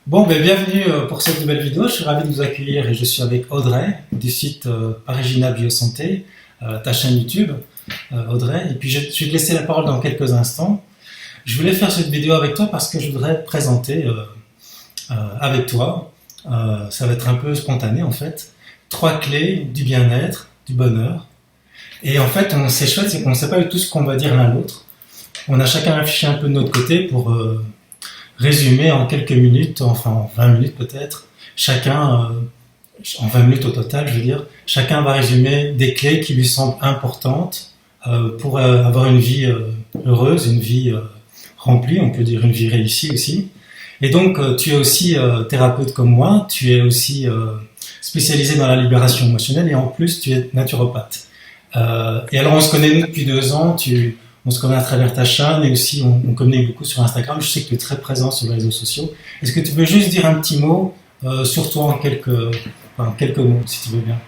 Bon, ben, bienvenue pour cette nouvelle vidéo. Je suis ravi de vous accueillir et je suis avec Audrey du site Parigina Biosanté, ta chaîne YouTube, Audrey. Et puis je vais te laisser la parole dans quelques instants. Je voulais faire cette vidéo avec toi parce que je voudrais te présenter avec toi, ça va être un peu spontané en fait, 3 clés du bien-être, du bonheur. Et en fait, c'est chouette, c'est qu'on ne sait pas du tout ce qu'on va dire l'un l'autre. On a chacun réfléchi un peu de notre côté pour résumer en quelques minutes, enfin en 20 minutes peut-être, chacun, en 20 minutes au total, je veux dire, chacun va résumer des clés qui lui semblent importantes pour avoir une vie heureuse, une vie remplie, on peut dire une vie réussie aussi. Et donc, tu es aussi thérapeute comme moi, tu es aussi spécialisé dans la libération émotionnelle et en plus, tu es naturopathe. Et alors, on se connaît nous depuis 2 ans, on se connaît à travers ta chaîne et aussi on communique beaucoup sur Instagram. Je sais que tu es très présent sur les réseaux sociaux. Est-ce que tu peux juste dire un petit mot sur toi en quelques mots, si tu veux bien?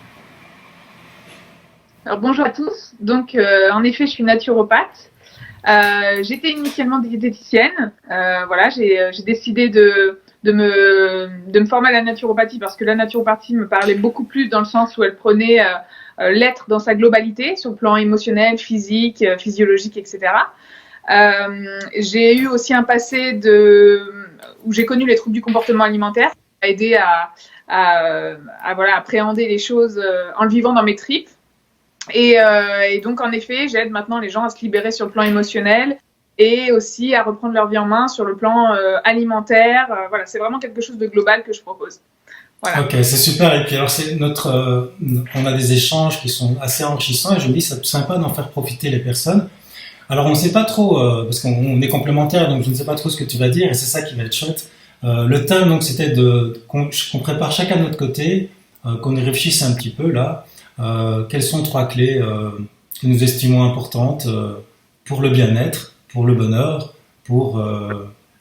Alors bonjour à tous. Donc en effet, je suis naturopathe. J'étais initialement diététicienne. Voilà, j'ai décidé de me former à la naturopathie parce que la naturopathie me parlait beaucoup plus dans le sens où elle prenait l'être dans sa globalité, sur le plan émotionnel, physique, physiologique, etc. J'ai eu aussi un passé où j'ai connu les troubles du comportement alimentaire, qui m'a aidé à voilà, appréhender les choses en le vivant dans mes tripes. Et donc, en effet, j'aide maintenant les gens à se libérer sur le plan émotionnel et aussi à reprendre leur vie en main sur le plan alimentaire. Voilà, c'est vraiment quelque chose de global que je propose. Voilà. Ok, c'est super. Et puis alors, on a des échanges qui sont assez enrichissants et je me dis, c'est sympa d'en faire profiter les personnes. Alors, on ne sait pas trop, parce qu'on est complémentaires, donc je ne sais pas trop ce que tu vas dire et c'est ça qui va être chouette. Le thème, donc, c'était qu'on prépare chacun de notre côté, qu'on y réfléchisse un petit peu là. Quelles sont 3 clés que nous estimons importantes pour le bien-être, pour le bonheur, pour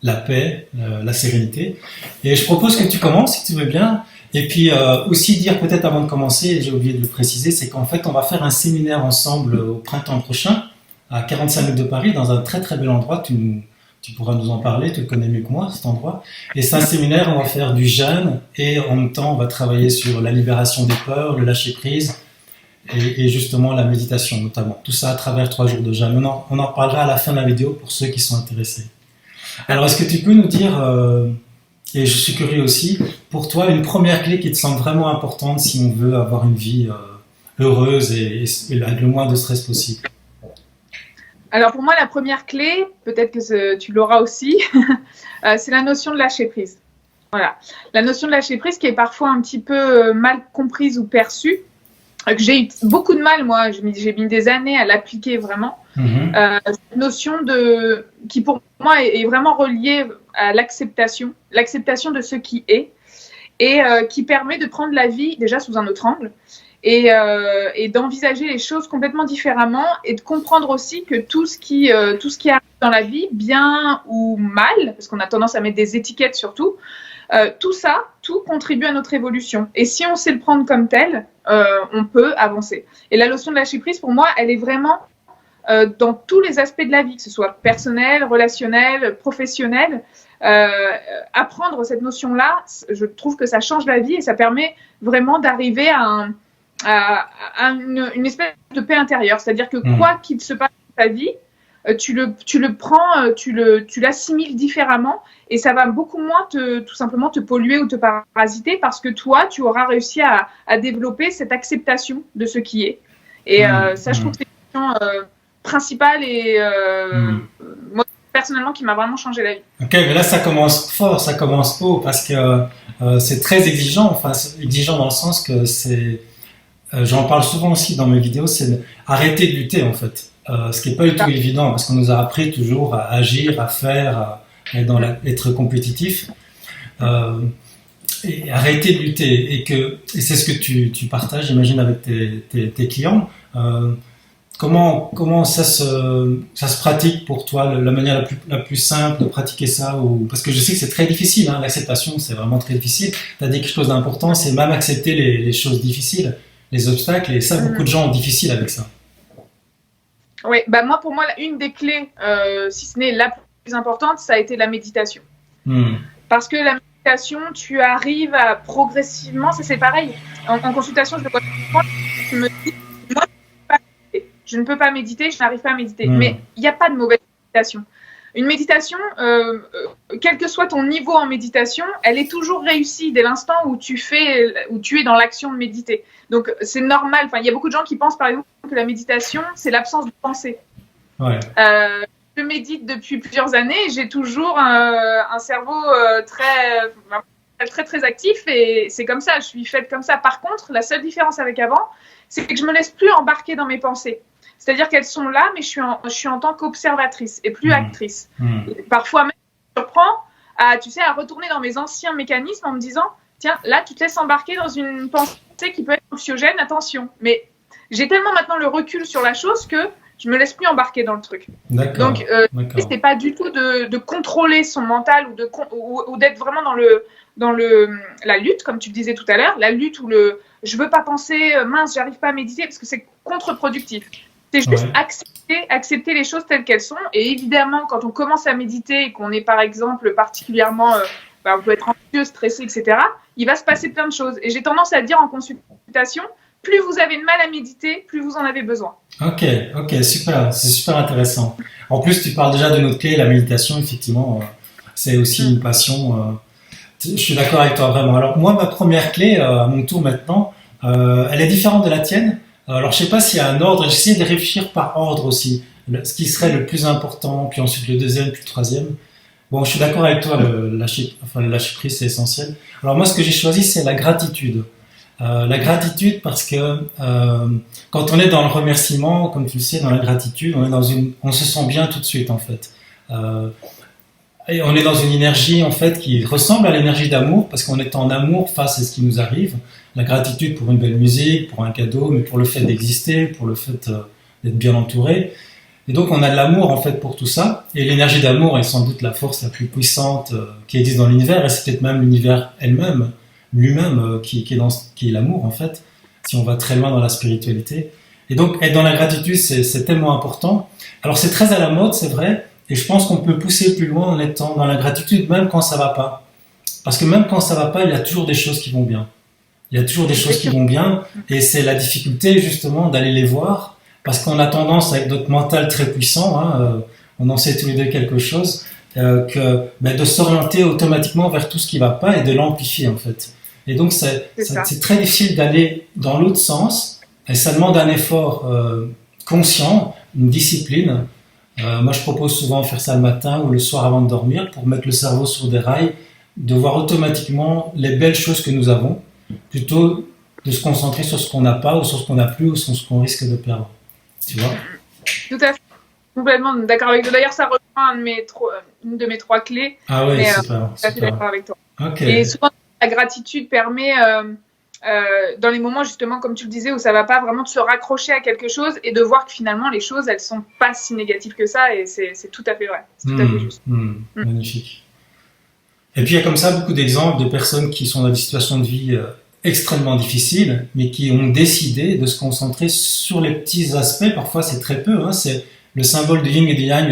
la paix, la sérénité. Et je propose que tu commences, si tu veux bien. Et puis aussi dire peut-être avant de commencer, j'ai oublié de le préciser, c'est qu'en fait on va faire un séminaire ensemble au printemps prochain, à 45 minutes de Paris, dans un très très bel endroit. Tu pourras nous en parler, tu le connais mieux que moi, cet endroit. Et c'est un séminaire, on va faire du jeûne et en même temps on va travailler sur la libération des peurs, le lâcher-prise et justement la méditation notamment. Tout ça à travers 3 jours de jeûne. On en parlera à la fin de la vidéo pour ceux qui sont intéressés. Alors est-ce que tu peux nous dire, et je suis curieux aussi, pour toi une première clé qui te semble vraiment importante si on veut avoir une vie heureuse et le moins de stress possible? Alors pour moi, la première clé, peut-être que tu l'auras aussi, c'est la notion de lâcher prise. Voilà, la notion de lâcher prise qui est parfois un petit peu mal comprise ou perçue, que j'ai eu beaucoup de mal, moi, j'ai mis des années à l'appliquer vraiment. Cette notion qui pour moi est vraiment reliée à l'acceptation de ce qui est, et qui permet de prendre la vie déjà sous un autre angle, et d'envisager les choses complètement différemment, et de comprendre aussi que tout ce qui arrive dans la vie, bien ou mal, parce qu'on a tendance à mettre des étiquettes sur tout, tout contribue à notre évolution. Et si on sait le prendre comme tel, on peut avancer. Et la notion de lâcher prise, pour moi, elle est vraiment dans tous les aspects de la vie, que ce soit personnel, relationnel, professionnel. Apprendre cette notion-là, je trouve que ça change la vie et ça permet vraiment d'arriver à une espèce de paix intérieure. C'est-à-dire que quoi qu'il se passe dans ta vie, tu le prends, tu l'assimiles différemment, et ça va beaucoup moins tout simplement te polluer ou te parasiter, parce que toi, tu auras réussi à développer cette acceptation de ce qui est. Et ça, je trouve que c'est une question principale et moi, personnellement, qui m'a vraiment changé la vie. Ok, mais là ça commence fort, ça commence haut, parce que c'est très exigeant, enfin exigeant dans le sens que j'en parle souvent aussi dans mes vidéos, c'est arrêter de lutter en fait. Ce qui n'est pas du tout évident, parce qu'on nous a appris toujours à agir, à faire, à être compétitif. Et arrêter de lutter. Et c'est ce que tu partages, j'imagine, avec tes clients. Comment ça se pratique pour toi, la manière la plus simple de pratiquer ça, parce que je sais que c'est très difficile, hein, l'acceptation, c'est vraiment très difficile. Tu as dit quelque chose d'important, c'est même accepter les choses difficiles, les obstacles, et ça, beaucoup de gens ont difficile avec ça. Oui, moi, pour moi, une des clés, si ce n'est la plus importante, ça a été la méditation. Parce que la méditation, tu arrives à progressivement, ça c'est pareil. En consultation, je le vois souvent, je me dis, moi, je ne peux pas méditer, je n'arrive pas à méditer. Mais il n'y a pas de mauvaise méditation. Une méditation, quel que soit ton niveau en méditation, elle est toujours réussie dès l'instant où tu es dans l'action de méditer. Donc c'est normal. Enfin, il y a beaucoup de gens qui pensent par exemple que la méditation, c'est l'absence de pensée. Ouais. Je médite depuis plusieurs années et j'ai toujours un cerveau très actif et c'est comme ça, je suis faite comme ça. Par contre, la seule différence avec avant, c'est que je me laisse plus embarquer dans mes pensées. C'est-à-dire qu'elles sont là, mais je suis en tant qu'observatrice et plus actrice. Et parfois même, je me surprends à retourner dans mes anciens mécanismes en me disant, tiens, là, tu te laisses embarquer dans une pensée qui peut être anxiogène, attention. Mais j'ai tellement maintenant le recul sur la chose que je me laisse plus embarquer dans le truc. D'accord. Donc, c'est pas du tout de contrôler son mental ou d'être vraiment dans la lutte, comme tu le disais tout à l'heure, la lutte où je veux pas penser, mince, j'arrive pas à méditer, parce que c'est contre-productif. C'est juste accepter les choses telles qu'elles sont. Et évidemment, quand on commence à méditer et qu'on est par exemple particulièrement, on peut être anxieux, stressé, etc., il va se passer plein de choses. Et j'ai tendance à dire en consultation, plus vous avez de mal à méditer, plus vous en avez besoin. Ok, super, c'est super intéressant. En plus, tu parles déjà de notre clé, la méditation, effectivement, c'est aussi une passion. Je suis d'accord avec toi, vraiment. Alors, moi, ma première clé, à mon tour maintenant, elle est différente de la tienne. Alors, je sais pas s'il y a un ordre, j'essaie de réfléchir par ordre aussi, ce qui serait le plus important, puis ensuite le deuxième, puis le troisième. Bon, je suis d'accord avec toi, le lâcher prise, c'est essentiel. Alors, moi, ce que j'ai choisi, c'est la gratitude. La gratitude parce que quand on est dans le remerciement, comme tu le sais, dans la gratitude, on se sent bien tout de suite en fait. Et on est dans une énergie en fait qui ressemble à l'énergie d'amour parce qu'on est en amour face à ce qui nous arrive. La gratitude pour une belle musique, pour un cadeau, mais pour le fait d'exister, pour le fait d'être bien entouré. Et donc on a de l'amour en fait pour tout ça. Et l'énergie d'amour est sans doute la force la plus puissante qui existe dans l'univers et c'est peut-être même l'univers lui-même qui est l'amour en fait, si on va très loin dans la spiritualité. Et donc être dans la gratitude, c'est tellement important. Alors c'est très à la mode, c'est vrai, et je pense qu'on peut pousser plus loin en étant dans la gratitude même quand ça va pas. Parce que même quand ça va pas, il y a toujours des choses qui vont bien. Il y a toujours des choses qui vont bien, et c'est la difficulté justement d'aller les voir, parce qu'on a tendance avec notre mental très puissant, on en sait tous les deux quelque chose, de s'orienter automatiquement vers tout ce qui va pas et de l'amplifier en fait. Et donc c'est très difficile d'aller dans l'autre sens et ça demande un effort conscient, une discipline. Moi je propose souvent de faire ça le matin ou le soir avant de dormir pour mettre le cerveau sur des rails, de voir automatiquement les belles choses que nous avons plutôt de se concentrer sur ce qu'on n'a pas ou sur ce qu'on n'a plus ou sur ce qu'on risque de perdre. Tu vois ? Tout à fait. Complètement d'accord avec toi. D'ailleurs, ça reprend une de mes trois clés. Ah oui, super. Je suis d'accord avec toi. Okay. Et souvent, la gratitude permet, dans les moments justement, comme tu le disais, où ça va pas, vraiment de se raccrocher à quelque chose et de voir que finalement, les choses, elles sont pas si négatives que ça et c'est tout à fait vrai. C'est tout à fait juste. Magnifique. Et puis, il y a comme ça beaucoup d'exemples de personnes qui sont dans des situations de vie extrêmement difficiles, mais qui ont décidé de se concentrer sur les petits aspects. Parfois, c'est très peu. C'est le symbole de yin et de yang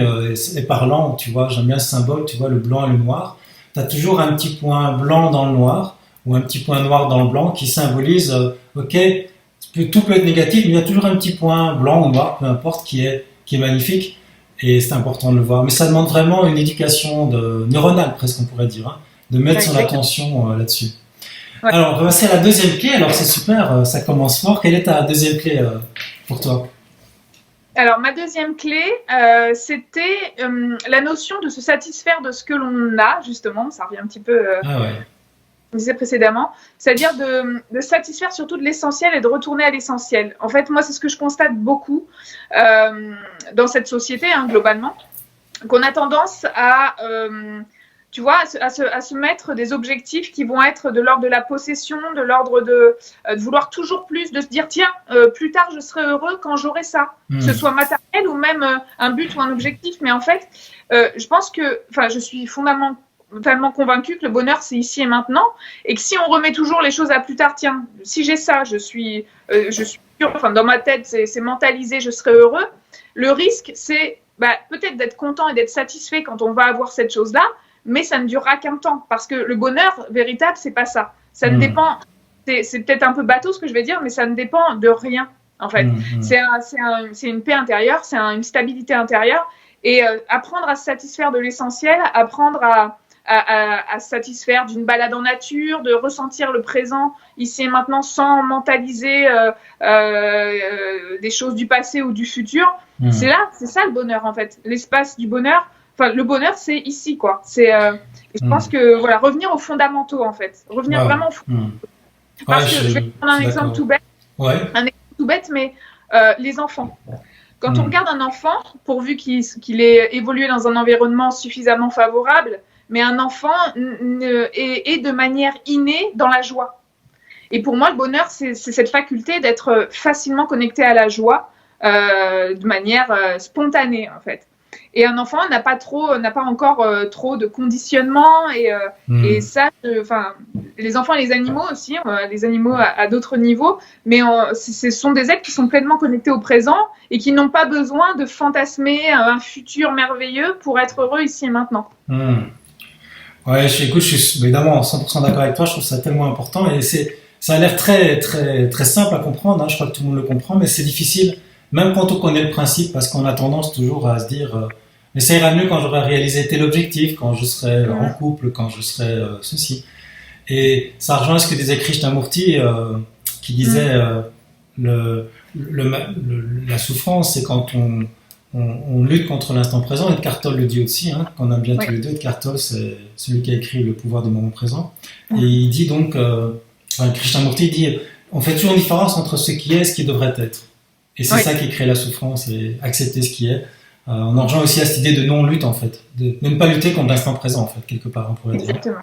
est parlant. Tu vois, j'aime bien ce symbole. Tu vois, le blanc et le noir. Tu as toujours un petit point blanc dans le noir ou un petit point noir dans le blanc qui symbolise, tout peut être négatif, mais il y a toujours un petit point blanc ou noir, peu importe, qui est magnifique. Et c'est important de le voir. Mais ça demande vraiment une éducation neuronale, presque, on pourrait dire, de mettre son attention là-dessus. Ouais. Alors, on va passer à la deuxième clé. Alors, c'est super, ça commence fort. Quelle est ta deuxième clé pour toi ? Alors, ma deuxième clé, c'était la notion de se satisfaire de ce que l'on a, justement. Ça revient un petit peu, on disait précédemment. C'est-à-dire de satisfaire surtout de l'essentiel et de retourner à l'essentiel. En fait, moi, c'est ce que je constate beaucoup dans cette société, globalement, qu'on a tendance à... tu vois, à se mettre des objectifs qui vont être de l'ordre de la possession, de l'ordre de vouloir toujours plus, de se dire, tiens, plus tard, je serai heureux quand j'aurai ça, que ce soit matériel ou même un but ou un objectif. Mais en fait, je pense que, je suis fondamentalement convaincue que le bonheur, c'est ici et maintenant, et que si on remet toujours les choses à plus tard, tiens, si j'ai ça, je suis sûre, dans ma tête, c'est mentalisé, je serai heureux. Le risque, c'est peut-être d'être content et d'être satisfait quand on va avoir cette chose-là, mais ça ne durera qu'un temps. Parce que le bonheur véritable, c'est pas ça. Ça ne dépend, c'est peut-être un peu bateau ce que je vais dire, mais ça ne dépend de rien, en fait. C'est une paix intérieure, c'est une stabilité intérieure. Et apprendre à se satisfaire de l'essentiel, apprendre à se satisfaire d'une balade en nature, de ressentir le présent ici et maintenant sans mentaliser des choses du passé ou du futur. C'est ça le bonheur en fait. L'espace du bonheur, enfin le bonheur c'est ici quoi. Je pense que voilà, revenir aux fondamentaux en fait. Revenir vraiment aux fondamentaux. Parce que je vais prendre un exemple tout bête. Un exemple tout bête, mais les enfants. Quand on regarde un enfant, pourvu qu'il ait évolué dans un environnement suffisamment favorable, mais un enfant est de manière innée dans la joie. Et pour moi, le bonheur, c'est cette faculté d'être facilement connecté à la joie de manière spontanée, en fait. Et un enfant n'a pas encore trop de conditionnement et ça, les enfants et les animaux aussi, les animaux à d'autres niveaux, mais ce sont des êtres qui sont pleinement connectés au présent et qui n'ont pas besoin de fantasmer un futur merveilleux pour être heureux ici et maintenant. Ouais, écoute, je suis évidemment 100% d'accord avec toi, je trouve ça tellement important et ça a l'air très, très, très simple à comprendre, hein, je crois que tout le monde le comprend, mais c'est difficile, même quand on connaît le principe, parce qu'on a tendance toujours à se dire mais ça ira mieux quand j'aurai réalisé tel objectif, quand je serai en couple, quand je serai ceci. Et ça rejoint ce que disait Krishnamurti, qui disait la souffrance, c'est quand on lutte contre l'instant présent. Et Cartol le dit aussi, hein, qu'on aime bien tous les deux. Et Cartol, c'est celui qui a écrit Le pouvoir du moment présent. Et il dit donc, Krishnamurti dit, on fait toujours une différence entre ce qui est et ce qui devrait être. Et c'est ça qui crée la souffrance, et accepter ce qui est. On en rejoint aussi à cette idée de non-lutte, en fait. De ne pas lutter contre l'instant présent, en fait, quelque part, on pourrait dire. Exactement.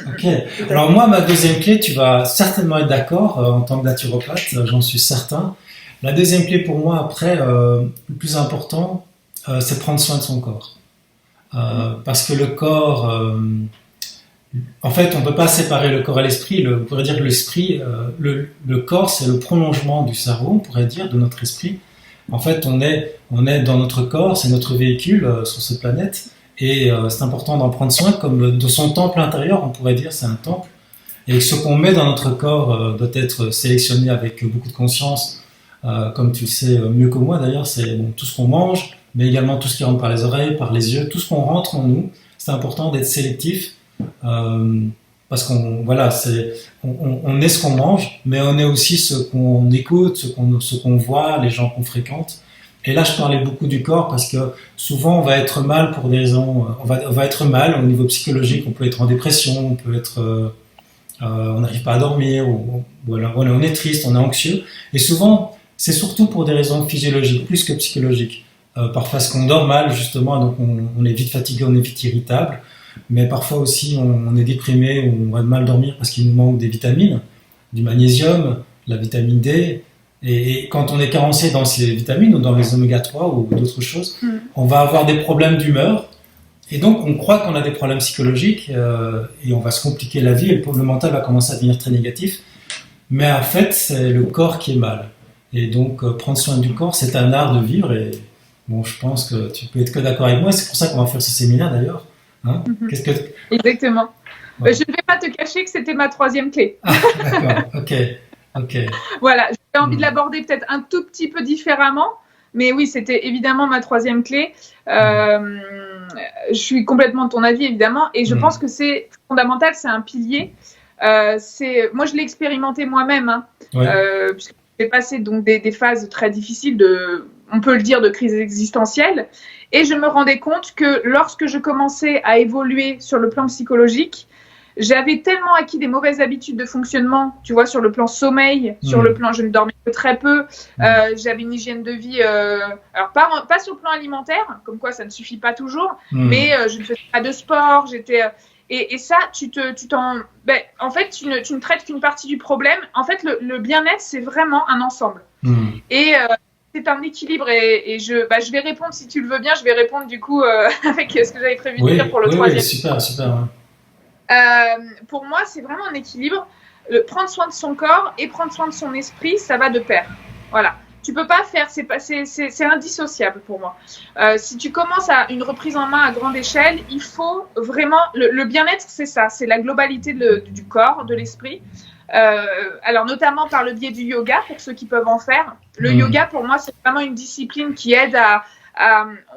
Ok. Alors moi, ma deuxième clé, tu vas certainement être d'accord en tant que naturopathe, j'en suis certain. La deuxième clé pour moi, après, le plus important, c'est prendre soin de son corps. Parce que le corps, en fait, on ne peut pas séparer le corps et l'esprit. On pourrait dire que l'esprit, le corps, c'est le prolongement du cerveau, on pourrait dire, de notre esprit. En fait, on est dans notre corps, c'est notre véhicule sur cette planète, et c'est important d'en prendre soin, comme de son temple intérieur, on pourrait dire, c'est un temple. Et ce qu'on met dans notre corps doit être sélectionné avec beaucoup de conscience, comme tu le sais mieux que moi d'ailleurs, c'est tout ce qu'on mange, mais également tout ce qui rentre par les oreilles, par les yeux, tout ce qu'on rentre en nous. C'est important d'être sélectif, parce qu'on on est ce qu'on mange, mais on est aussi ce qu'on écoute, ce qu'on voit, les gens qu'on fréquente. Et là, je parlais beaucoup du corps parce que souvent, on va être mal pour des raisons. On va être mal au niveau psychologique. On peut être en dépression, on peut être, on n'arrive pas à dormir, ou on est triste, on est anxieux. Et souvent, c'est surtout pour des raisons physiologiques, plus que psychologiques. Parfois, parce qu'on dort mal, justement, donc on est vite fatigué, on est vite irritable. Mais parfois aussi, on est déprimé ou on va mal dormir parce qu'il nous manque des vitamines, du magnésium, la vitamine D. Et quand on est carencé dans ces vitamines ou dans les oméga 3 ou d'autres choses, on va avoir des problèmes d'humeur. Et donc, on croit qu'on a des problèmes psychologiques et on va se compliquer la vie et le mental va commencer à devenir très négatif. Mais en fait, c'est le corps qui est mal. Et donc, prendre soin du corps, c'est un art de vivre. Et bon, je pense que tu peux être que d'accord avec moi. Et c'est pour ça qu'on va faire ce séminaire d'ailleurs. Hein? Exactement. Ouais. Je ne vais pas te cacher que c'était ma troisième clé. Ah, d'accord, ok. Voilà, j'avais envie de l'aborder peut-être un tout petit peu différemment, mais oui, c'était évidemment ma troisième clé. Je suis complètement de ton avis, évidemment, et je pense que c'est fondamental, c'est un pilier. Moi, je l'ai expérimenté moi-même, hein, puisque j'ai passé donc des phases très difficiles on peut le dire, de crise existentielle. Et je me rendais compte que lorsque je commençais à évoluer sur le plan psychologique, j'avais tellement acquis des mauvaises habitudes de fonctionnement, tu vois, sur le plan sommeil, sur le plan, je ne dormais que très peu, j'avais une hygiène de vie, alors pas sur le plan alimentaire, comme quoi ça ne suffit pas toujours, mais je ne faisais pas de sport, et ça, en fait, tu ne traites qu'une partie du problème. En fait, le bien-être, c'est vraiment un ensemble. Et c'est un équilibre et je vais répondre, si tu le veux bien, je vais répondre du coup avec ce que j'avais prévu de dire pour le troisième. Oui, super. Pour moi, c'est vraiment un équilibre. Prendre soin de son corps et prendre soin de son esprit, ça va de pair. Voilà. Tu peux pas faire, c'est indissociable pour moi. Si tu commences à une reprise en main à grande échelle, il faut vraiment le bien-être, c'est ça, c'est la globalité du corps, de l'esprit. Alors notamment par le biais du yoga pour ceux qui peuvent en faire. Le yoga pour moi c'est vraiment une discipline qui aide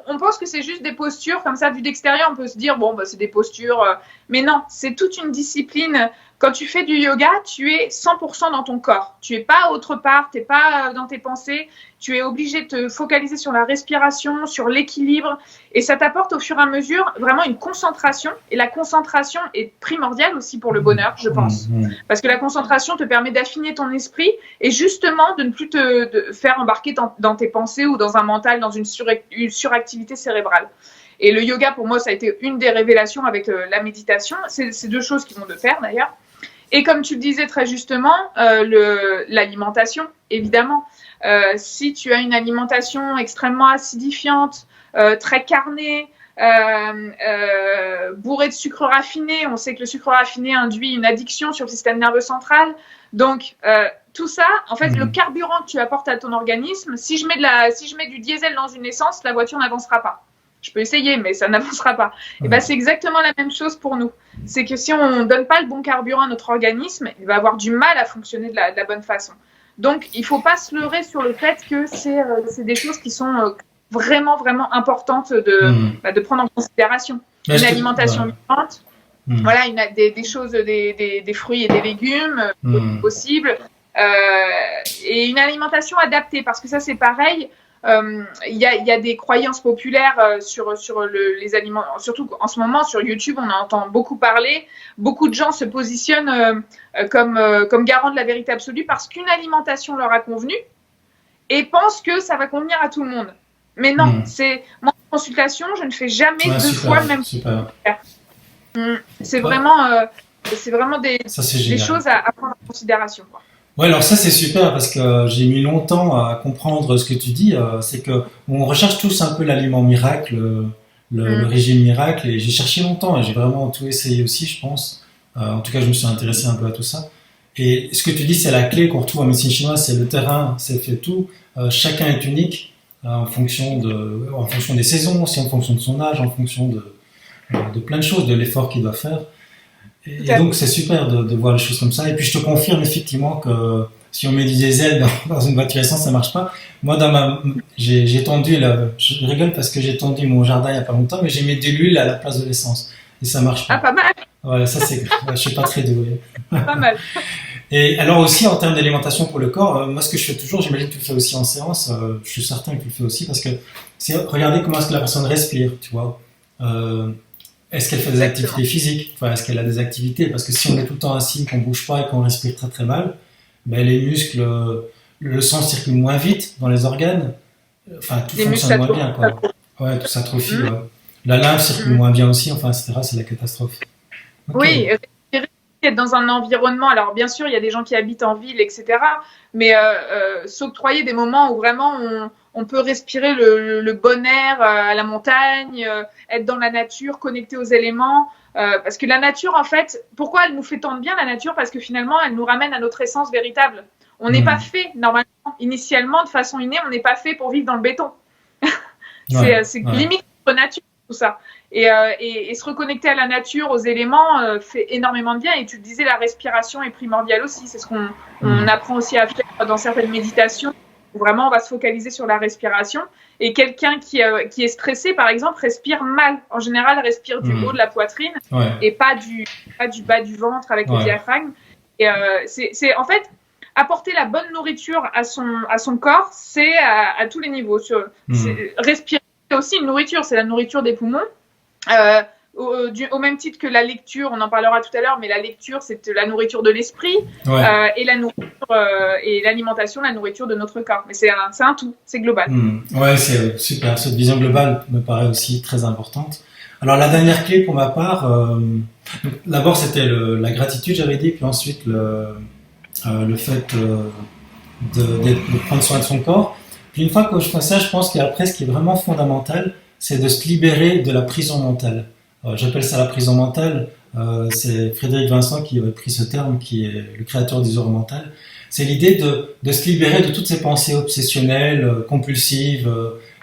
on pense que c'est juste des postures comme ça vu d'extérieur, on peut se dire bon bah, c'est des postures, mais non, c'est toute une discipline. Quand tu fais du yoga, tu es 100% dans ton corps. Tu es pas autre part, tu n'es pas dans tes pensées. Tu es obligé de te focaliser sur la respiration, sur l'équilibre. Et ça t'apporte au fur et à mesure vraiment une concentration. Et la concentration est primordiale aussi pour le bonheur, je pense. Parce que la concentration te permet d'affiner ton esprit et justement de ne plus te faire embarquer dans tes pensées ou dans un mental, dans une suractivité cérébrale. Et le yoga, pour moi, ça a été une des révélations avec la méditation. C'est deux choses qui vont de pair, d'ailleurs. Et comme tu le disais très justement, l'alimentation, évidemment. Si tu as une alimentation extrêmement acidifiante, très carnée, bourrée de sucre raffiné, on sait que le sucre raffiné induit une addiction sur le système nerveux central. Donc, tout ça, en fait, le carburant que tu apportes à ton organisme, si je mets du diesel dans une essence, la voiture n'avancera pas. Je peux essayer, mais ça n'avancera pas. Et ben, c'est exactement la même chose pour nous. C'est que si on ne donne pas le bon carburant à notre organisme, il va avoir du mal à fonctionner de la bonne façon. Donc, il ne faut pas se leurrer sur le fait que c'est des choses qui sont vraiment, vraiment importantes de prendre en considération. Une alimentation vivante, voilà, des choses, des fruits et des légumes possibles, et une alimentation adaptée, parce que ça, c'est pareil. Il y a des croyances populaires sur les aliments, surtout en ce moment sur YouTube, on en entend beaucoup parler. Beaucoup de gens se positionnent comme garant de la vérité absolue parce qu'une alimentation leur a convenu et pensent que ça va convenir à tout le monde. Mais non, c'est moi en consultation, je ne fais jamais deux fois le même. C'est vraiment des choses à prendre en considération, quoi. Ouais, alors ça c'est super parce que j'ai mis longtemps à comprendre ce que tu dis. C'est que on recherche tous un peu l'aliment miracle, le régime miracle, et j'ai cherché longtemps et j'ai vraiment tout essayé aussi, je pense. En tout cas, je me suis intéressé un peu à tout ça. Et ce que tu dis, c'est la clé qu'on retrouve en médecine chinoise, c'est le terrain, c'est fait tout. Chacun est unique en fonction des saisons, aussi en fonction de son âge, en fonction de plein de choses, de l'effort qu'il doit faire. Et donc c'est super de voir les choses comme ça. Et puis je te confirme effectivement que si on met du diesel dans une voiture essence, ça marche pas. Moi j'ai tendu je rigole parce que j'ai tendu mon jardin il y a pas longtemps, mais j'ai mis de l'huile à la place de l'essence et ça marche pas. Ah, pas mal. Ouais, ça c'est. Je suis pas très doué. Pas mal. Et alors aussi en termes d'alimentation pour le corps, moi ce que je fais toujours, j'imagine que tu le fais aussi en séance. Je suis certain que tu le fais aussi parce que c'est regarder comment est-ce que la personne respire, tu vois. Est-ce qu'elle fait des activités physiques? Enfin, est-ce qu'elle a des activités? Parce que si on est tout le temps assis, qu'on bouge pas et qu'on respire très très mal, ben les muscles, le sang circule moins vite dans les organes. Enfin, tout fonctionne moins bien, quoi. Ouais, tout s'atrophie. Ouais. La lymphe circule moins bien aussi. Enfin, etc. C'est la catastrophe. Okay. Oui, être dans un environnement. Alors, bien sûr, il y a des gens qui habitent en ville, etc. Mais s'octroyer des moments où vraiment on peut respirer le bon air à la montagne, être dans la nature, connecté aux éléments. Parce que la nature, en fait, pourquoi elle nous fait tant de bien, la nature? Parce que finalement, elle nous ramène à notre essence véritable. On n'est pas fait, normalement, initialement, de façon innée, on n'est pas fait pour vivre dans le béton. C'est limite notre nature, tout ça. Et se reconnecter à la nature, aux éléments, fait énormément de bien. Et tu le disais, la respiration est primordiale aussi. C'est ce qu'on apprend aussi à faire dans certaines méditations. Vraiment, on va se focaliser sur la respiration. Et quelqu'un qui est stressé, par exemple, respire mal. En général, respire du haut de la poitrine et pas du bas du ventre avec le diaphragme. Et c'est en fait apporter la bonne nourriture à son corps, c'est à tous les niveaux. Respirer, c'est aussi une nourriture, c'est la nourriture des poumons. Au même titre que la lecture, on en parlera tout à l'heure, mais la lecture, c'est la nourriture de l'esprit, et la nourriture et l'alimentation, la nourriture de notre corps. Mais c'est un tout, c'est global. Ouais, c'est super. Cette vision globale me paraît aussi très importante. Alors la dernière clé pour ma part, d'abord c'était la gratitude, j'avais dit, puis ensuite le fait de prendre soin de son corps. Puis une fois que je fais ça, je pense qu'après, ce qui est vraiment fondamental, c'est de se libérer de la prison mentale. J'appelle ça la prison mentale. C'est Frédéric Vincent qui avait pris ce terme, qui est le créateur du zéro mental. C'est l'idée de se libérer de toutes ces pensées obsessionnelles, compulsives,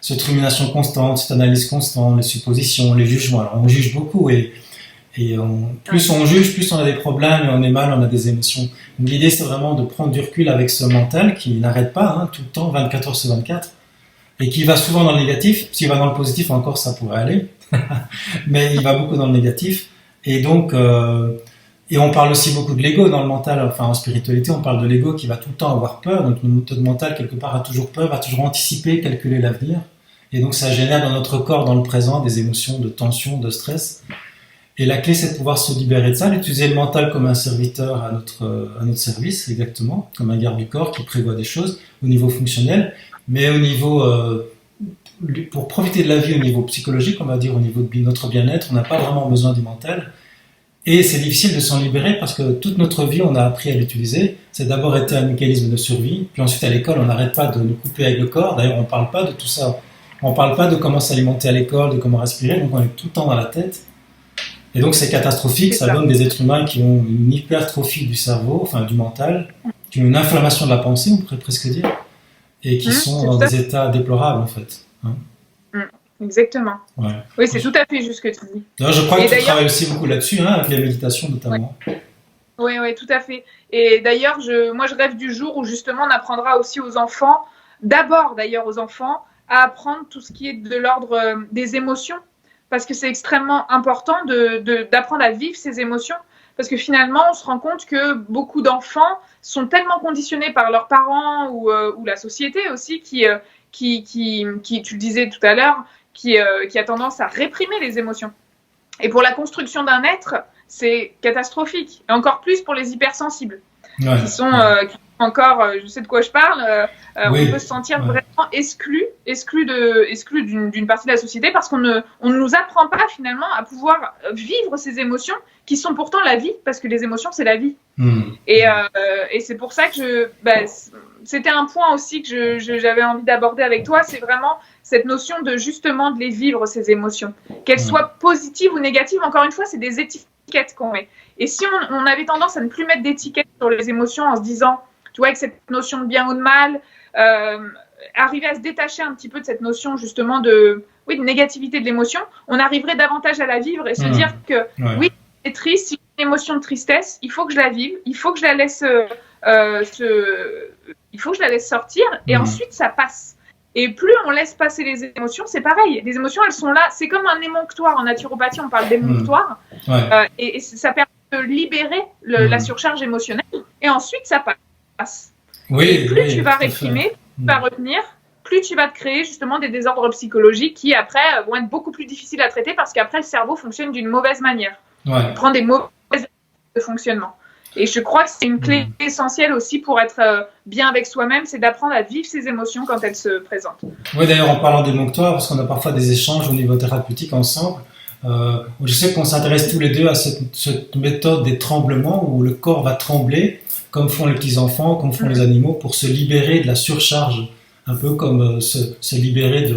cette rumination constante, cette analyse constante, les suppositions, les jugements. Alors on juge beaucoup plus on juge, plus on a des problèmes et on est mal, on a des émotions. Donc l'idée c'est vraiment de prendre du recul avec ce mental qui n'arrête pas tout le temps, 24 heures sur 24, et qui va souvent dans le négatif. S'il va dans le positif encore ça pourrait aller, mais il va beaucoup dans le négatif. Et donc, et on parle aussi beaucoup de l'ego dans le mental, enfin en spiritualité on parle de l'ego qui va tout le temps avoir peur, donc notre mental quelque part a toujours peur, va toujours anticiper, calculer l'avenir, et donc ça génère dans notre corps, dans le présent, des émotions de tension, de stress. Et la clé, c'est de pouvoir se libérer de ça, d'utiliser le mental comme un serviteur à notre service, exactement, comme un garde du corps qui prévoit des choses au niveau fonctionnel, mais au niveau, pour profiter de la vie au niveau psychologique, on va dire au niveau de notre bien-être, on n'a pas vraiment besoin du mental. Et c'est difficile de s'en libérer parce que toute notre vie, on a appris à l'utiliser. C'est d'abord été un mécanisme de survie, puis ensuite à l'école, on n'arrête pas de nous couper avec le corps. D'ailleurs, on ne parle pas de tout ça. On ne parle pas de comment s'alimenter à l'école, de comment respirer, donc on est tout le temps dans la tête. Et donc c'est catastrophique, ça donne des êtres humains qui ont une hypertrophie du cerveau, enfin du mental, qui ont une inflammation de la pensée, on pourrait presque dire, et qui sont dans des états déplorables en fait. Exactement. Ouais. Oui, c'est tout à fait juste ce que tu dis. D'ailleurs, je crois que tu travailles aussi beaucoup là-dessus, avec la méditation notamment. Oui, tout à fait. Et d'ailleurs, moi je rêve du jour où justement on apprendra aussi aux enfants, d'abord d'ailleurs aux enfants, à apprendre tout ce qui est de l'ordre des émotions. Parce que c'est extrêmement important d'apprendre à vivre ces émotions. Parce que finalement, on se rend compte que beaucoup d'enfants sont tellement conditionnés par leurs parents ou la société aussi qui, tu le disais tout à l'heure, qui a tendance à réprimer les émotions. Et pour la construction d'un être, c'est catastrophique. Et encore plus pour les hypersensibles, qui sont encore, je sais de quoi je parle, on peut se sentir vraiment exclu d'une partie de la société parce qu'on ne nous apprend pas finalement à pouvoir vivre ces émotions qui sont pourtant la vie, parce que les émotions c'est la vie. Et c'est pour ça que c'était un point aussi que j'avais envie d'aborder avec toi, c'est vraiment cette notion de justement de les vivre, ces émotions, qu'elles soient positives ou négatives. Encore une fois, c'est des étiquettes qu'on met. Et si on avait tendance à ne plus mettre d'étiquettes sur les émotions en se disant, tu vois, avec cette notion de bien ou de mal, arriver à se détacher un petit peu de cette notion justement de négativité de l'émotion, on arriverait davantage à la vivre et se dire que oui, c'est triste, c'est une émotion de tristesse, il faut que je la vive, il faut que je la laisse, sortir, et ensuite ça passe. Et plus on laisse passer les émotions, c'est pareil. Les émotions, elles sont là, c'est comme un émonctoire. En naturopathie, on parle d'émonctoire, et ça permet de libérer la surcharge émotionnelle, et ensuite ça passe. Et plus tu vas réprimer, tu vas retenir, plus tu vas te créer justement des désordres psychologiques qui après vont être beaucoup plus difficiles à traiter parce qu'après le cerveau fonctionne d'une mauvaise manière. Il prend des mauvaises de fonctionnement. Et je crois que c'est une clé essentielle aussi pour être bien avec soi-même, c'est d'apprendre à vivre ses émotions quand elles se présentent. Oui, d'ailleurs en parlant d'émonctoire, parce qu'on a parfois des échanges au niveau thérapeutique ensemble, je sais qu'on s'intéresse tous les deux à cette méthode des tremblements où le corps va trembler comme font les petits-enfants, comme font les animaux, pour se libérer de la surcharge, un peu comme se libérer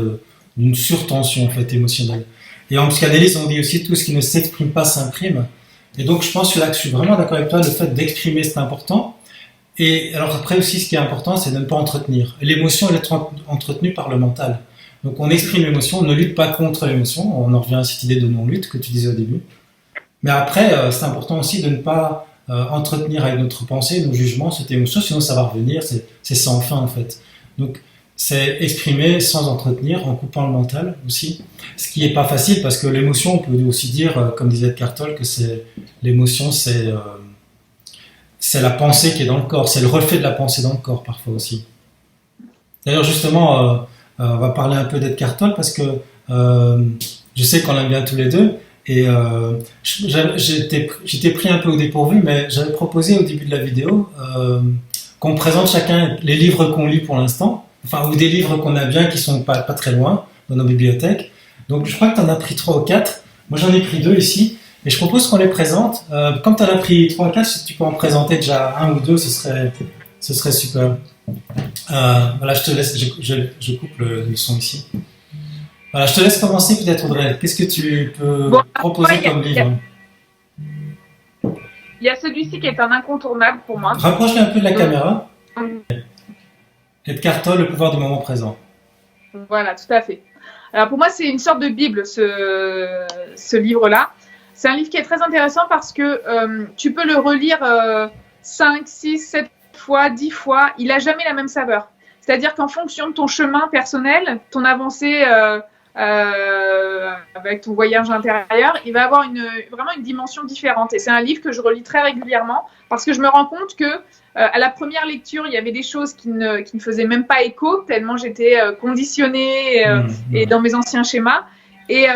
d'une surtension en fait, émotionnelle. Et en psychanalyse, on dit aussi tout ce qui ne s'exprime pas s'imprime. Et donc je pense que là, je suis vraiment d'accord avec toi, le fait d'exprimer, c'est important. Et alors après aussi, ce qui est important, c'est de ne pas entretenir. L'émotion, elle est entretenue par le mental. Donc on exprime l'émotion, on ne lutte pas contre l'émotion, on en revient à cette idée de non-lutte que tu disais au début. Mais après, c'est important aussi de ne pas entretenir avec notre pensée, nos jugements, cette émotion, sinon ça va revenir, c'est sans fin en fait. Donc c'est exprimer sans entretenir, en coupant le mental aussi, ce qui n'est pas facile parce que l'émotion, on peut aussi dire, comme disait Cartol, que l'émotion c'est la pensée qui est dans le corps, c'est le reflet de la pensée dans le corps parfois aussi. D'ailleurs justement, on va parler un peu d'Edgar Tolle parce que je sais qu'on l'aime bien tous les deux. Et j'étais pris un peu au dépourvu, mais j'avais proposé au début de la vidéo qu'on présente chacun les livres qu'on lit pour l'instant, enfin ou des livres qu'on a bien qui sont pas très loin dans nos bibliothèques. Donc je crois que tu en as pris 3 ou 4. Moi j'en ai pris 2 ici, et je propose qu'on les présente. Comme tu en as pris 3 ou 4, si tu peux en présenter déjà 1 ou 2, ce serait super. Voilà, je te laisse, je coupe le son ici. Voilà, je te laisse commencer peut-être Audrey. Qu'est-ce que tu peux proposer comme livre ? Il y a celui-ci qui est un incontournable pour moi. Rapproche-le un peu de la caméra. Hum, Edgar Tolle, Le pouvoir du moment présent. Voilà, tout à fait. Alors pour moi, c'est une sorte de Bible, ce livre-là. C'est un livre qui est très intéressant parce que tu peux le relire 5, 6, 7 fois, 10 fois. Il n'a jamais la même saveur. C'est-à-dire qu'en fonction de ton chemin personnel, ton avancée avec ton voyage intérieur, il va avoir vraiment une dimension différente. Et c'est un livre que je relis très régulièrement parce que je me rends compte que à la première lecture, il y avait des choses qui ne faisaient même pas écho, tellement j'étais conditionnée et dans mes anciens schémas. Et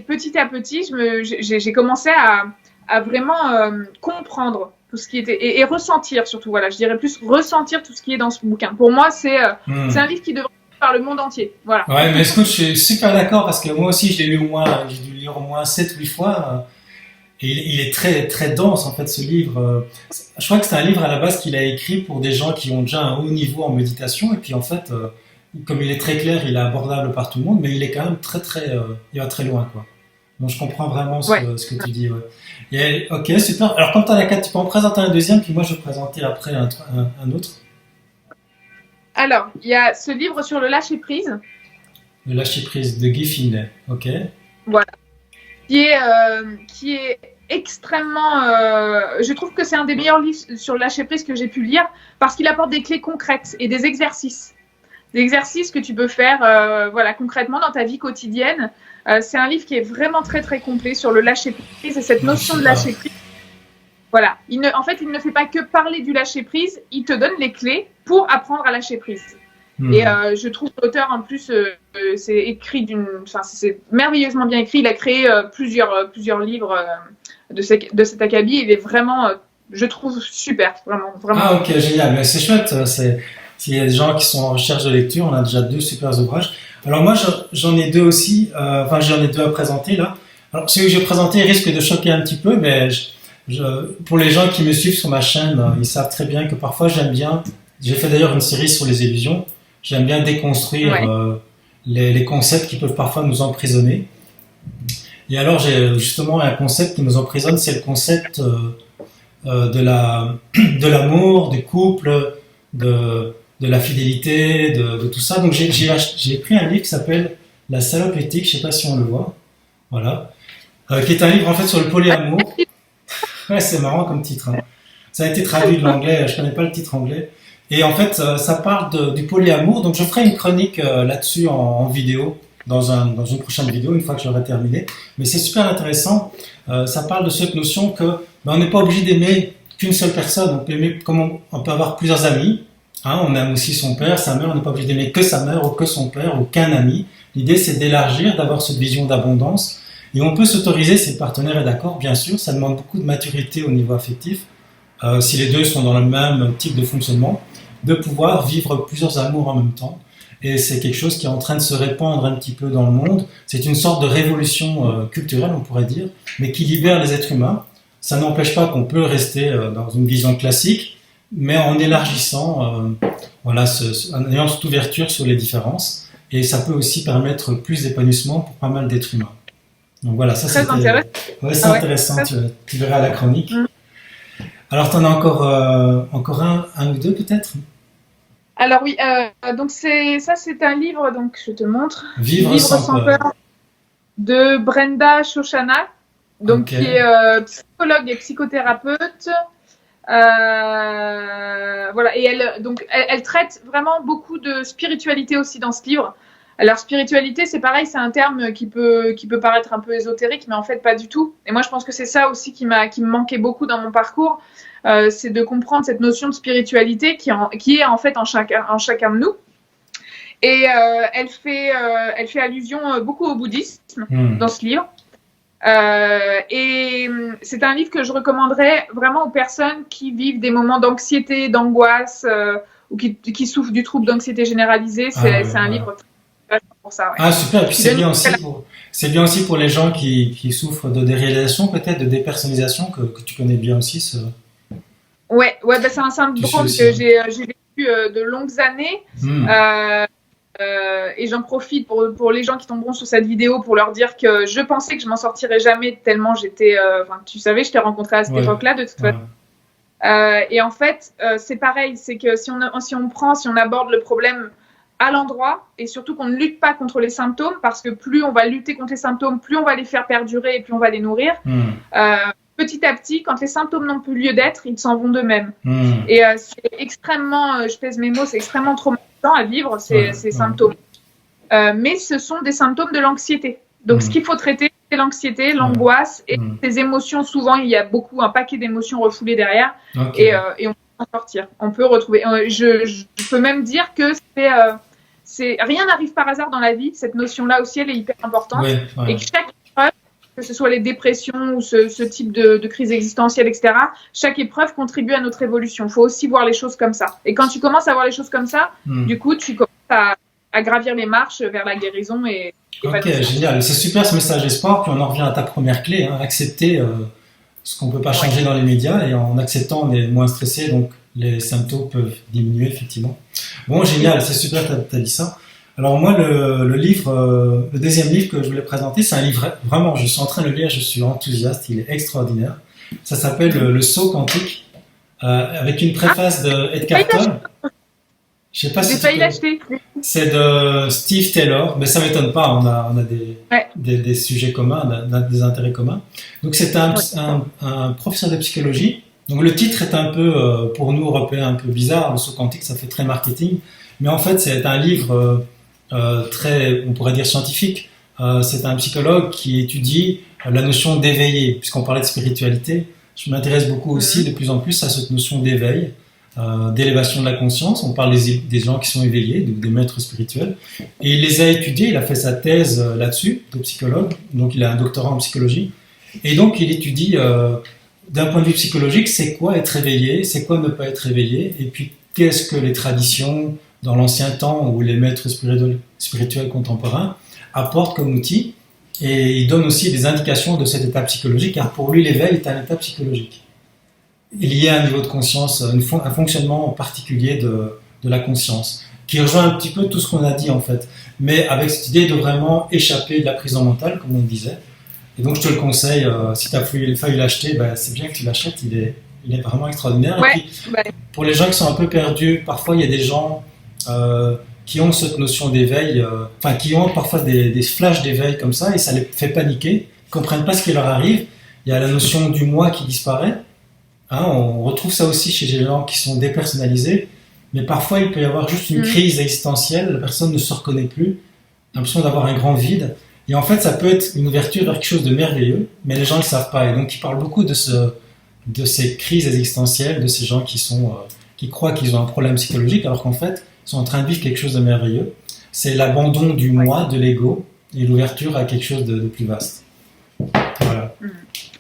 petit à petit, j'ai commencé à vraiment comprendre tout ce qui était et ressentir surtout. Voilà, je dirais plus ressentir tout ce qui est dans ce bouquin. Pour moi, c'est un livre qui devrait être par le monde entier. Voilà. Ouais, mais écoute, je suis super d'accord parce que moi aussi, je l'ai lu j'ai dû le lire au moins 7 ou 8 fois. Et il est très, très dense, en fait, ce livre. Je crois que c'est un livre à la base qu'il a écrit pour des gens qui ont déjà un haut niveau en méditation. Et puis, en fait, comme il est très clair, il est abordable par tout le monde, mais il est quand même très, très, il va très loin, quoi. Donc, je comprends vraiment ce que tu dis, ouais. Ok, super. Alors, comme tu as la 4, tu peux en présenter un deuxième, puis moi, je vais présenter après un autre. Alors, il y a ce livre sur le lâcher-prise. Le lâcher-prise de Guy Finlay, ok. Voilà. Qui est extrêmement... je trouve que c'est un des meilleurs livres sur le lâcher-prise que j'ai pu lire parce qu'il apporte des clés concrètes et des exercices. Des exercices que tu peux faire concrètement dans ta vie quotidienne. C'est un livre qui est vraiment très, très complet sur le lâcher-prise et cette notion de lâcher-prise. Voilà. En fait, il ne fait pas que parler du lâcher-prise, il te donne les clés pour apprendre à lâcher-prise. Et je trouve l'auteur en plus, c'est écrit c'est merveilleusement bien écrit. Il a créé plusieurs livres de cet acabit. Il est vraiment, je trouve, super, vraiment. Ah ok, génial. Mais c'est chouette. S'il y a des gens qui sont en recherche de lecture, on a déjà 2 super ouvrages. Alors moi, j'en ai 2 aussi. J'en ai 2 à présenter là. Alors celui que je vais présenter risque de choquer un petit peu, mais pour les gens qui me suivent sur ma chaîne, ils savent très bien que parfois j'aime bien. J'ai fait d'ailleurs une série sur les illusions. J'aime bien déconstruire les concepts qui peuvent parfois nous emprisonner. Et alors, j'ai justement un concept qui nous emprisonne, c'est le concept de l'amour, du couple, de la fidélité, de tout ça. Donc, j'ai pris un livre qui s'appelle La salope éthique, je ne sais pas si on le voit, voilà, qui est un livre en fait sur le polyamour. Ouais, c'est marrant comme titre. Hein. Ça a été traduit de l'anglais, je ne connais pas le titre anglais. Et en fait, ça parle du polyamour. Donc, je ferai une chronique là-dessus en vidéo, dans une prochaine vidéo, une fois que j'aurai terminé. Mais c'est super intéressant. Ça parle de cette notion que on n'est pas obligé d'aimer qu'une seule personne. On peut aimer, comme on peut avoir plusieurs amis. Hein, on aime aussi son père, sa mère. On n'est pas obligé d'aimer que sa mère ou que son père ou qu'un ami. L'idée, c'est d'élargir, d'avoir cette vision d'abondance. Et on peut s'autoriser, si le partenaire est d'accord, bien sûr. Ça demande beaucoup de maturité au niveau affectif. Si les deux sont dans le même type de fonctionnement, de pouvoir vivre plusieurs amours en même temps. Et c'est quelque chose qui est en train de se répandre un petit peu dans le monde. C'est une sorte de révolution culturelle, on pourrait dire, mais qui libère les êtres humains. Ça n'empêche pas qu'on peut rester dans une vision classique, mais en élargissant, en ayant cette ouverture sur les différences. Et ça peut aussi permettre plus d'épanouissement pour pas mal d'êtres humains. Donc voilà, ça c'est intéressant. Ouais, c'est intéressant, tu verras la chronique. Alors, tu en as encore un ou deux peut-être? Alors oui, donc c'est un livre, donc je te montre. Vivre sans peur de Brenda Shoshana, donc qui est psychologue et psychothérapeute. Voilà, et elle traite vraiment beaucoup de spiritualité aussi dans ce livre. Alors spiritualité, c'est pareil, c'est un terme qui peut paraître un peu ésotérique, mais en fait pas du tout. Et moi je pense que c'est ça aussi qui me manquait beaucoup dans mon parcours, c'est de comprendre cette notion de spiritualité qui est en fait en chacun de nous. Et elle fait allusion beaucoup au bouddhisme dans ce livre. Et c'est un livre que je recommanderais vraiment aux personnes qui vivent des moments d'anxiété, d'angoisse, ou qui souffrent du trouble d'anxiété généralisée. C'est un livre pour ça. Ouais. Ah super, et puis c'est bien aussi pour les gens qui souffrent de déréalisation, peut-être de dépersonnalisation, que tu connais bien aussi. Ouais, c'est un syndrome que j'ai vécu de longues années. et j'en profite pour les gens qui tomberont sur cette vidéo pour leur dire que je pensais que je m'en sortirais jamais tellement j'étais. Tu savais, je t'ai rencontré à cette époque-là de toute façon. Et en fait, c'est pareil, c'est que si on aborde le problème à l'endroit et surtout qu'on ne lutte pas contre les symptômes, parce que plus on va lutter contre les symptômes, plus on va les faire perdurer et plus on va les nourrir. Petit à petit, quand les symptômes n'ont plus lieu d'être, ils s'en vont d'eux-mêmes. Et c'est extrêmement, je pèse mes mots, c'est extrêmement traumatisant à vivre ces symptômes. Mais ce sont des symptômes de l'anxiété. Donc, ce qu'il faut traiter, c'est l'anxiété, l'angoisse et ces émotions. Souvent, il y a un paquet d'émotions refoulées derrière et on peut s'en sortir. On peut retrouver. Je peux même dire que rien n'arrive par hasard dans la vie. Cette notion-là aussi, elle est hyper importante. Et que chaque épreuve, que ce soit les dépressions ou ce type de crise existentielle, etc., chaque épreuve contribue à notre évolution. Il faut aussi voir les choses comme ça. Et quand tu commences à voir les choses comme ça, du coup, tu commences à gravir les marches vers la guérison. Ok, génial. C'est super ce message d'espoir. Puis on en revient à ta première clé, accepter ce qu'on ne peut pas changer dans les médias. Et en acceptant, on est moins stressé, donc les symptômes peuvent diminuer, effectivement. Bon, génial, c'est super que tu as dit ça. Alors moi, le deuxième livre que je voulais présenter, c'est un livre, vraiment, je suis en train de le lire, je suis enthousiaste, il est extraordinaire. Ça s'appelle Le saut quantique, avec une préface de Edgar Tolle. Je sais pas si failli l'acheter. C'est de Steve Taylor, mais ça m'étonne pas, on a des sujets communs, on a des intérêts communs. Donc c'est un professeur de psychologie. Donc le titre est un peu, pour nous Européens, un peu bizarre, Le saut quantique, ça fait très marketing. Mais en fait, c'est un livre très, on pourrait dire scientifique. C'est un psychologue qui étudie la notion d'éveillé, puisqu'on parlait de spiritualité. Je m'intéresse beaucoup aussi de plus en plus à cette notion d'éveil, d'élévation de la conscience. On parle des gens qui sont éveillés, donc des maîtres spirituels. Et il les a étudiés, il a fait sa thèse là-dessus, de psychologue. Donc il a un doctorat en psychologie. Et donc il étudie, d'un point de vue psychologique, c'est quoi être éveillé, c'est quoi ne pas être éveillé, et puis qu'est-ce que les traditions dans l'ancien temps ou les maîtres spirituels contemporains apportent comme outil. Et il donne aussi des indications de cet état psychologique, car pour lui, l'éveil est un état psychologique. Il y a un niveau de conscience, un fonctionnement particulier de la conscience, qui rejoint un petit peu tout ce qu'on a dit en fait, mais avec cette idée de vraiment échapper de la prison mentale, comme on disait. Et donc je te le conseille, si tu as failli l'acheter, c'est bien que tu l'achètes, il est vraiment extraordinaire. Et puis, pour les gens qui sont un peu perdus, parfois il y a des gens qui ont cette notion d'éveil, qui ont parfois des flashs d'éveil comme ça, et ça les fait paniquer, ils ne comprennent pas ce qui leur arrive. Il y a la notion du moi qui disparaît. On retrouve ça aussi chez les gens qui sont dépersonnalisés, mais parfois il peut y avoir juste une crise existentielle, la personne ne se reconnaît plus, l'impression d'avoir un grand vide, et en fait ça peut être une ouverture vers quelque chose de merveilleux, mais les gens ne le savent pas, et donc il parle beaucoup de ces crises existentielles, de ces gens qui croient qu'ils ont un problème psychologique, alors qu'en fait ils sont en train de vivre quelque chose de merveilleux. C'est l'abandon du moi, de l'ego, et l'ouverture à quelque chose de plus vaste. Voilà.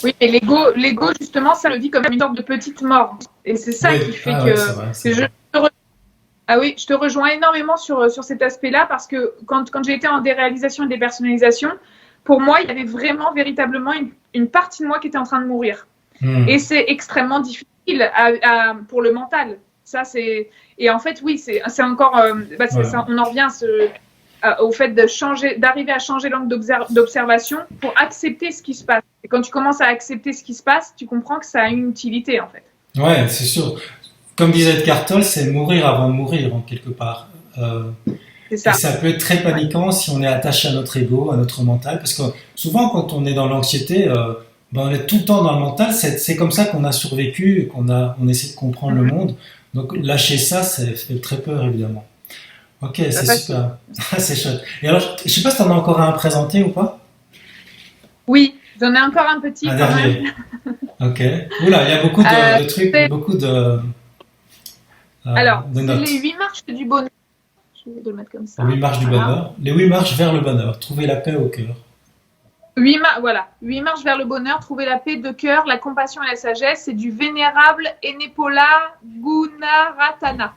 Oui, et l'ego, justement, ça le vit comme une sorte de petite mort. Et c'est ça qui fait que je te rejoins énormément sur cet aspect-là, parce que quand j'ai été en déréalisation et dépersonnalisation, pour moi, il y avait vraiment, véritablement une partie de moi qui était en train de mourir. Et c'est extrêmement difficile pour le mental. Ça, et en fait, oui, c'est encore... ça, on en revient au fait d'arriver à changer l'angle d'observation pour accepter ce qui se passe. Et quand tu commences à accepter ce qui se passe, tu comprends que ça a une utilité, en fait. Ouais, c'est sûr. Comme disait Edgar Tolle, c'est mourir avant de mourir, en quelque part. C'est ça. Et ça peut être très paniquant si on est attaché à notre ego, à notre mental, parce que souvent, quand on est dans l'anxiété, on est tout le temps dans le mental. C'est comme ça qu'on a survécu, on essaie de comprendre le monde. Donc, lâcher ça, ça fait très peur, évidemment. Ok, c'est super. C'est chouette. Et alors, je ne sais pas si tu en as encore un à présenter ou pas? Oui, j'en ai encore un petit. Un dernier. Ok. Oula, il y a beaucoup de trucs, beaucoup de alors, notes. C'est les 8 marches du bonheur. Je vais le mettre comme ça. Les 8 marches du bonheur. Les 8 marches vers le bonheur. Trouver la paix au cœur. 8 marches vers le bonheur, trouver la paix de cœur, la compassion et la sagesse. C'est du vénérable Enepola Gunaratana.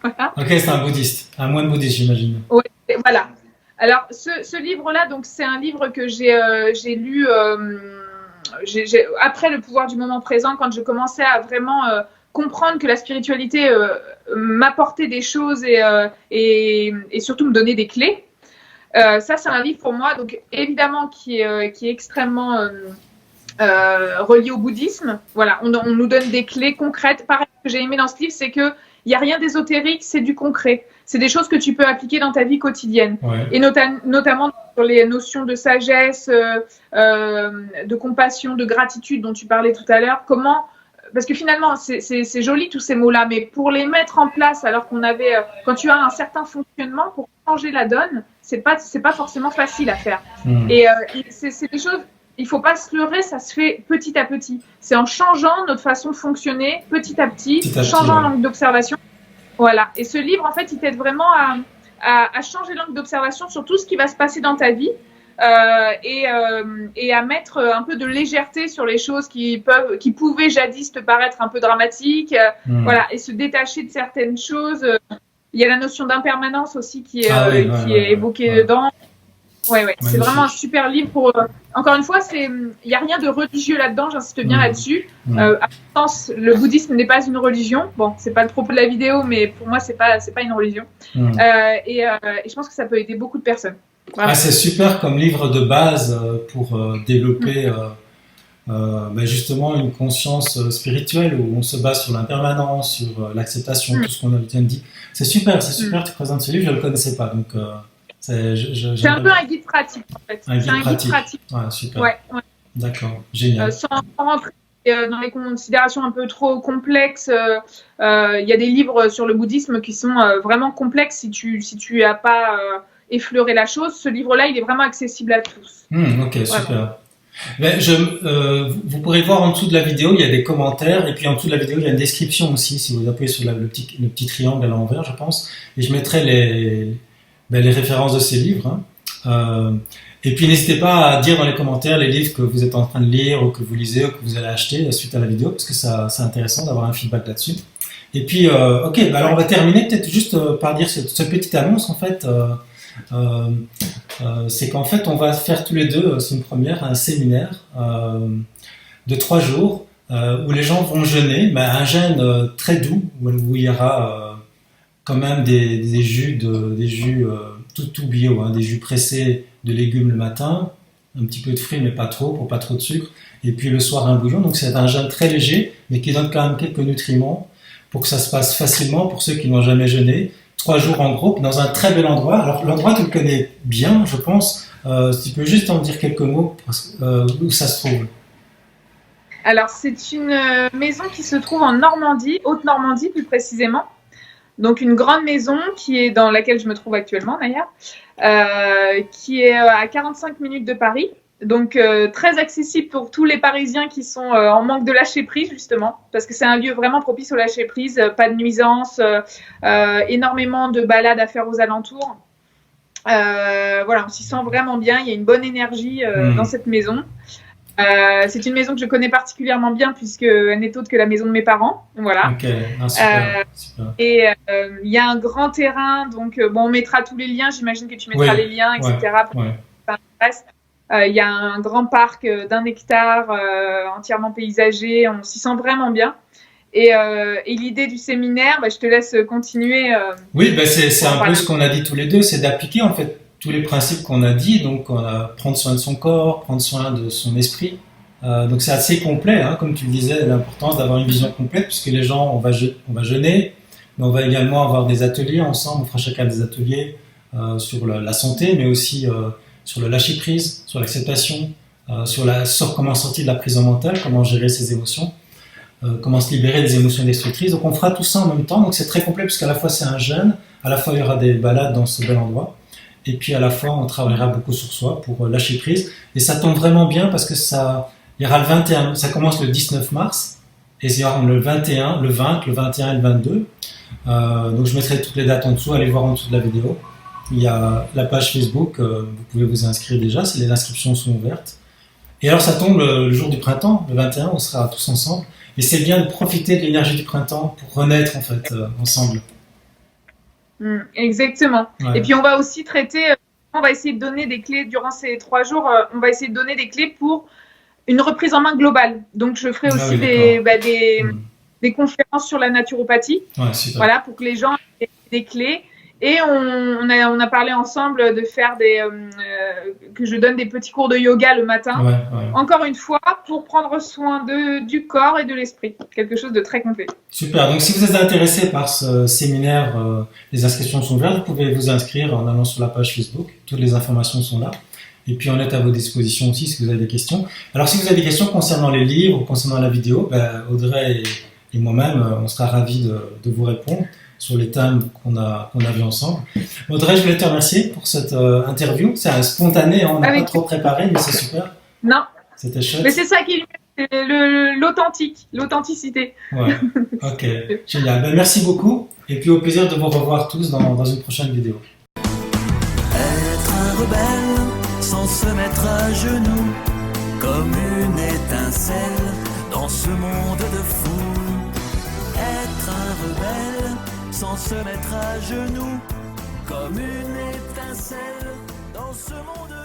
Voilà. Ok, c'est un bouddhiste, un moine bouddhiste, j'imagine. Oui, voilà. Alors, ce livre-là, donc, c'est un livre que j'ai lu après Le pouvoir du moment présent, quand je commençais à vraiment comprendre que la spiritualité m'apportait des choses et surtout me donnait des clés. Ça, c'est un livre pour moi, donc évidemment qui est extrêmement relié au bouddhisme. Voilà, on nous donne des clés concrètes. Pareil, ce que j'ai aimé dans ce livre, c'est que il n'y a rien d'ésotérique, c'est du concret. C'est des choses que tu peux appliquer dans ta vie quotidienne. Ouais. Et notamment sur les notions de sagesse, de compassion, de gratitude dont tu parlais tout à l'heure. Parce que finalement, c'est joli tous ces mots-là, mais pour les mettre en place, alors quand tu as un certain fonctionnement, pour changer la donne, c'est pas forcément facile à faire. Et c'est des choses. Il faut pas se leurrer, ça se fait petit à petit. C'est en changeant notre façon de fonctionner petit à petit, changeant l'angle d'observation. Voilà. Et ce livre, en fait, il t'aide vraiment à changer l'angle d'observation sur tout ce qui va se passer dans ta vie et à mettre un peu de légèreté sur les choses qui pouvaient jadis te paraître un peu dramatiques. Voilà. Et se détacher de certaines choses. Il y a la notion d'impermanence aussi qui est évoquée dedans. Ouais. C'est vraiment un super livre pour. Encore une fois, il n'y a rien de religieux là-dedans. J'insiste bien là-dessus. À mon sens, le bouddhisme n'est pas une religion. Bon, c'est pas le propos de la vidéo, mais pour moi, c'est pas une religion. Et je pense que ça peut aider beaucoup de personnes. C'est super comme livre de base pour développer justement une conscience spirituelle où on se base sur l'impermanence, sur l'acceptation, tout ce qu'on a bien dit. C'est super. Tu présentes ce livre, je ne le connaissais pas, donc. C'est un peu un guide pratique en fait. Un guide pratique. Ouais, super. Ouais. D'accord, génial. Sans rentrer dans les considérations un peu trop complexes, il y a des livres sur le bouddhisme qui sont vraiment complexes si tu n'as pas effleuré la chose. Ce livre-là, il est vraiment accessible à tous. Ok, super. Mais vous pourrez voir en dessous de la vidéo, il y a des commentaires, et puis en dessous de la vidéo, il y a une description aussi, si vous appuyez sur le petit triangle à l'envers, je pense, et je mettrai les références de ces livres. Et puis n'hésitez pas à dire dans les commentaires les livres que vous êtes en train de lire ou que vous lisez ou que vous allez acheter suite à la vidéo, parce que c'est intéressant d'avoir un feedback là-dessus. Et puis, alors on va terminer peut-être juste par dire ce petite annonce en fait. C'est qu'en fait on va faire tous les deux, c'est une première, un séminaire de 3 jours où les gens vont jeûner, un jeûne très doux où il y aura quand même des jus tout bio, des jus pressés de légumes le matin, un petit peu de fruits mais pas trop, pour pas trop de sucre, et puis le soir un bouillon. Donc c'est un jeûne très léger mais qui donne quand même quelques nutriments pour que ça se passe facilement pour ceux qui n'ont jamais jeûné. 3 jours en groupe dans un très bel endroit. Alors l'endroit tu le connais bien, je pense. Si tu peux juste en dire quelques mots où ça se trouve. Alors c'est une maison qui se trouve en Normandie, Haute-Normandie plus précisément. Donc une grande maison dans laquelle je me trouve actuellement d'ailleurs, qui est à 45 minutes de Paris. Donc très accessible pour tous les Parisiens qui sont en manque de lâcher prise justement, parce que c'est un lieu vraiment propice au lâcher prise, pas de nuisance, énormément de balades à faire aux alentours. On s'y sent vraiment bien, il y a une bonne énergie dans cette maison. C'est une maison que je connais particulièrement bien puisqu'elle n'est autre que la maison de mes parents. Voilà. Ok, super. Et il y a un grand terrain, donc on mettra tous les liens. J'imagine que tu mettras les liens, etc. Il y a un grand parc d'1 hectare entièrement paysager. On s'y sent vraiment bien. Et l'idée du séminaire, je te laisse continuer. Oui, c'est un peu ce qu'on a dit tous les deux, c'est d'appliquer en fait tous les principes qu'on a dit, donc prendre soin de son corps, prendre soin de son esprit. Donc c'est assez complet, comme tu le disais, l'importance d'avoir une vision complète, puisque les gens, on va jeûner, mais on va également avoir des ateliers ensemble, on fera chacun des ateliers sur la santé, mais aussi sur le lâcher prise, sur l'acceptation, sur comment sortir de la prison mentale, comment gérer ses émotions, comment se libérer des émotions destructrices. Donc on fera tout ça en même temps, donc c'est très complet, puisqu'à la fois c'est un jeûne, à la fois il y aura des balades dans ce bel endroit, et puis à la fois on travaillera beaucoup sur soi pour lâcher prise, et ça tombe vraiment bien parce que il y aura le 21, ça commence le 19 mars, et il y aura le 21, le 20, le 21 et le 22, donc je mettrai toutes les dates en dessous, allez voir en dessous de la vidéo. Il y a la page Facebook, vous pouvez vous inscrire déjà, les inscriptions sont ouvertes. Et alors ça tombe le jour du printemps, le 21, on sera tous ensemble, et c'est bien de profiter de l'énergie du printemps pour renaître en fait ensemble. Exactement. Ouais. Et puis on va aussi on va essayer de donner des clés durant ces 3 jours, on va essayer de donner des clés pour une reprise en main globale. Donc je ferai aussi des des conférences sur la naturopathie. Ouais, super. Voilà, pour que les gens aient des clés. Et on a parlé ensemble de faire que je donne des petits cours de yoga le matin. Ouais, ouais. Encore une fois, pour prendre soin du corps et de l'esprit. Quelque chose de très complet. Super. Donc, si vous êtes intéressé par ce séminaire, les inscriptions sont ouvertes. Vous pouvez vous inscrire en allant sur la page Facebook. Toutes les informations sont là. Et puis, on est à vos dispositions aussi si vous avez des questions. Alors, si vous avez des questions concernant les livres ou concernant la vidéo, Audrey et moi-même, on sera ravis de vous répondre sur les thèmes qu'on a vus ensemble. Audrey, je voulais te remercier pour cette interview. C'est spontané, hein, on n'a pas trop préparé, mais c'est super. Non. C'était chouette. Mais c'est ça qui est l'authenticité. Ouais, ok, génial. Ben, merci beaucoup et puis au plaisir de vous revoir tous dans une prochaine vidéo. Être un rebelle sans se mettre à genoux, comme une étincelle dans ce monde de fous. Être un rebelle sans se mettre à genoux, comme une étincelle dans ce monde